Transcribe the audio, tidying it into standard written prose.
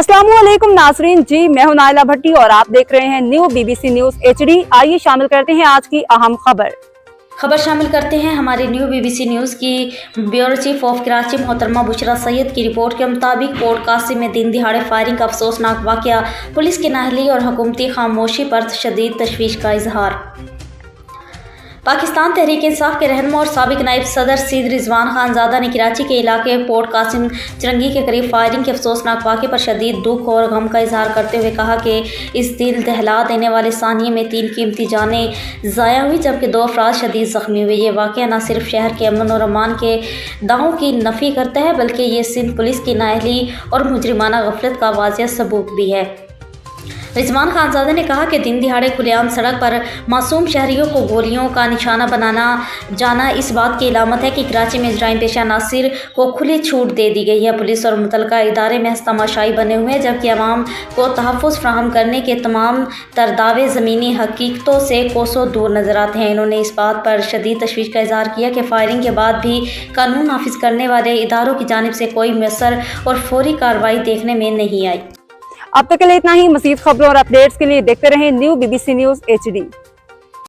अस्सलामुअलैकुम नाजरीन जी, मैं हूं नाइला भट्टी और आप देख रहे हैं न्यू BBC न्यूज HD। आइए शामिल करते हैं आज की अहम खबर शामिल करते हैं हमारे न्यू BBC न्यूज़ की ब्यूरो चीफ ऑफ कराची मोहतरमा बुशरा सैयद की रिपोर्ट के मुताबिक पोर्ट कासिम में दिन दिहाड़े फायरिंग का अफसोसनाक वाक़या, पुलिस की नाअहली और हुकूमती खामोशी पर शदीद तशवीश का इजहार। पाकिस्तान तहरीक इंसाफ के रहनुमा और साबिक नायब सदर सैयद रिजवान खानजादा ने कराची के इलाके पोर्ट कासिम चरंगी के करीब फायरिंग के अफसोसनाक वाक़े पर शदीद दुख और गम का इजहार करते हुए कहा कि इस दिल दहला देने वाले सानिये में 3 कीमती जानें ज़ाया हुई जबकि 2 अफराद शदीद ज़ख्मी हुए। ये वाक़या न सिर्फ शहर के अमन और अमान के दावों की नफ़ी करता है बल्कि ये सिंध पुलिस की नाअहली और मुजरिमाना गफलत का वाज़िह सबूत भी है। रिजवान खानजादा ने कहा कि दिन दिहाड़े खुलेआम सड़क पर मासूम शहरियों को गोलियों का निशाना बनाना जाना इस बात की अलामत है कि कराची में जराइम पेशा नासिर को खुली छूट दे दी गई है। पुलिस और मुतलका इदारे महज तमाशाई बने हुए हैं जबकि अवाम को तहफ़्फ़ुज़ फराहम करने के तमाम तर दावे ज़मीनी हकीकतों से कोसों दूर नज़र आते हैं। इन्होंने इस बात पर शदीद तशवीश का इजहार किया कि फायरिंग के बाद भी कानून नाफिज करने वाले इदारों की जानिब से कोई मयसर और फौरी कार्रवाई देखने में नहीं आई। अब तक के लिए इतना ही। मज़ीद खबरों और अपडेट्स के लिए देखते रहें न्यू BBC न्यूज HD।